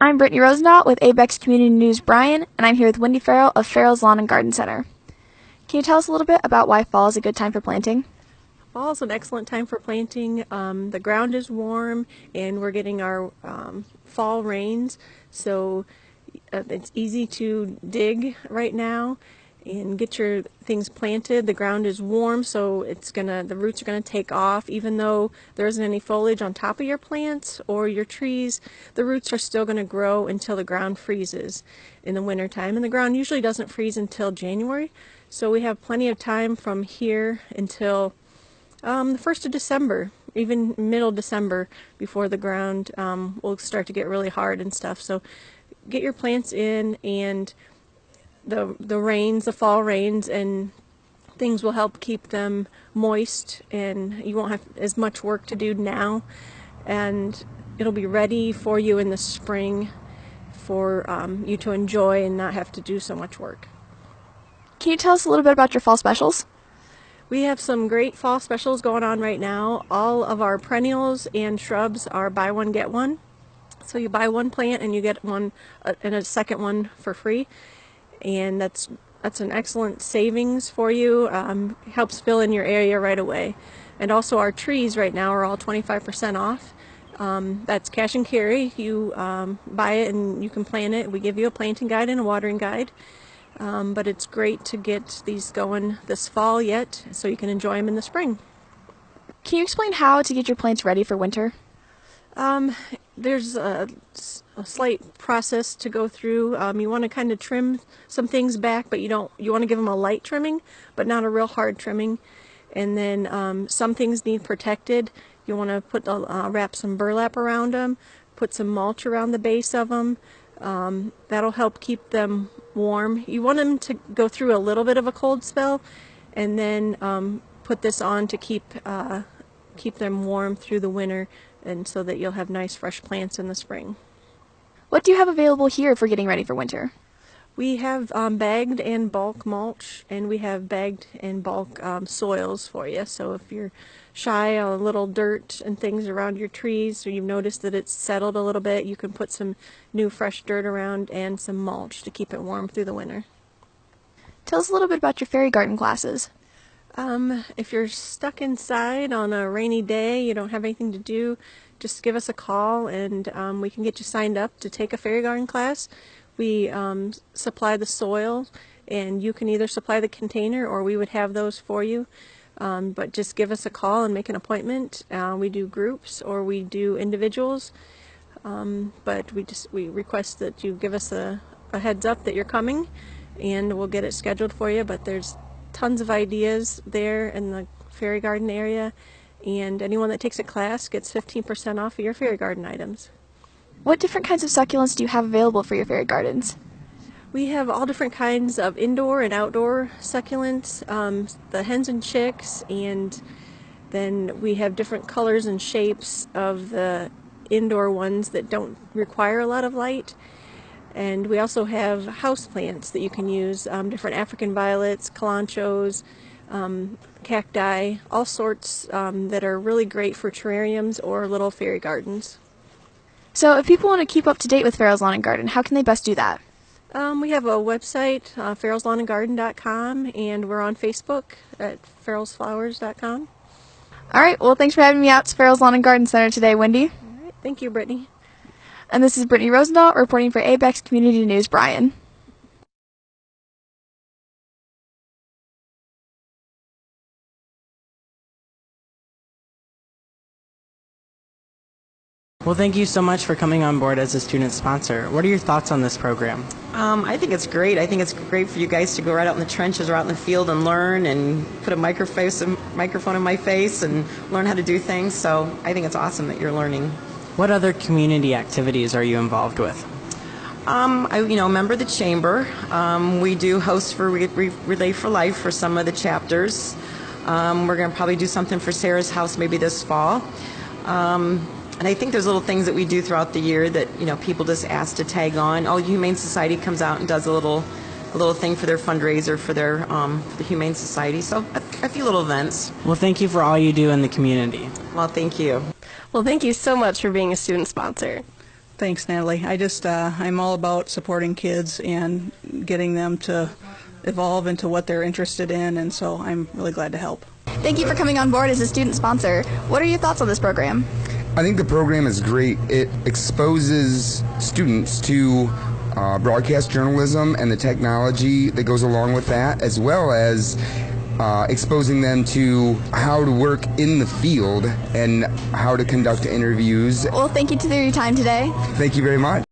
I'm Brittany Rosendahl with ABEX Community News Bryan, and I'm here with Wendy Farrell of Farrell's Lawn and Garden Center. Can you tell us a little bit about why fall is a good time for planting? Fall is an excellent time for planting. The ground is warm and we're getting our fall rains, so it's easy to dig right now and get your things planted. The ground is warm, so the roots are gonna take off. Even though there isn't any foliage on top of your plants or your trees, the roots are still gonna grow until the ground freezes in the wintertime. And the ground usually doesn't freeze until January, so we have plenty of time from here until the 1st of December, even middle December, before the ground will start to get really hard and stuff. So get your plants in, and the fall rains and things will help keep them moist, and you won't have as much work to do now, and it'll be ready for you in the spring for you to enjoy and not have to do so much work. Can you tell us a little bit about your fall specials? We have some great fall specials going on right now. All of our perennials and shrubs are buy one, get one. So you buy one plant and you get one and a second one for free. And that's an excellent savings for you. Helps fill in your area right away. And also our trees right now are all 25% off. That's cash and carry. You buy it and you can plant it. We give you a planting guide and a watering guide. But it's great to get these going this fall yet, so you can enjoy them in the spring. Can you explain how to get your plants ready for winter? There's a slight process to go through. You want to kind of trim some things back, but you want to give them a light trimming, but not a real hard trimming. And then some things need protected. You want to wrap some burlap around them, put some mulch around the base of them. That'll help keep them warm. You want them to go through a little bit of a cold spell, and then put this on to keep them warm through the winter, and so that you'll have nice fresh plants in the spring. What do you have available here for getting ready for winter? We have bagged and bulk mulch, and we have bagged and bulk soils for you. So if you're shy on a little dirt and things around your trees, or you've noticed that it's settled a little bit, you can put some new fresh dirt around and some mulch to keep it warm through the winter. Tell us a little bit about your fairy garden classes. If you're stuck inside on a rainy day, you don't have anything to do, just give us a call and we can get you signed up to take a fairy garden class. We supply the soil, and you can either supply the container or we would have those for you. But just give us a call and make an appointment. We do groups or we do individuals, but we request that you give us a heads up that you're coming, and we'll get it scheduled for you. But there's tons of ideas there in the fairy garden area, and anyone that takes a class gets 15% off of your fairy garden items. What different kinds of succulents do you have available for your fairy gardens? We have all different kinds of indoor and outdoor succulents, the hens and chicks, and then we have different colors and shapes of the indoor ones that don't require a lot of light. And we also have house plants that you can use, different African violets, kalanchos, cacti, all sorts that are really great for terrariums or little fairy gardens. So if people want to keep up to date with Farrell's Lawn and Garden, how can they best do that? We have a website, farrellslawnandgarden.com, and we're on Facebook at farrellsflowers.com. All right, well, thanks for having me out to Farrell's Lawn and Garden Center today, Wendy. All right, thank you, Brittany. And this is Brittany Rosendahl reporting for ABEX Community News Bryan. Well, thank you so much for coming on board as a student sponsor. What are your thoughts on this program? I think it's great. I think it's great for you guys to go right out in the trenches or out in the field and learn and put a microphone in my face and learn how to do things. So I think it's awesome that you're learning. What other community activities are you involved with? A member of the chamber. We do host for Relay for Life for some of the chapters. We're going to probably do something for Sarah's House maybe this fall. And I think there's little things that we do throughout the year that people just ask to tag on. Humane Society comes out and does a little thing for their fundraiser for the Humane Society. So a few little events. Well, thank you for all you do in the community. Well, thank you. Well, thank you so much for being a student sponsor. Thanks, Natalie. I'm all about supporting kids and getting them to evolve into what they're interested in, and so I'm really glad to help. Thank you for coming on board as a student sponsor. What are your thoughts on this program? I think the program is great. It exposes students to broadcast journalism and the technology that goes along with that, as well as exposing them to how to work in the field and how to conduct interviews. Well, thank you for your time today. Thank you very much.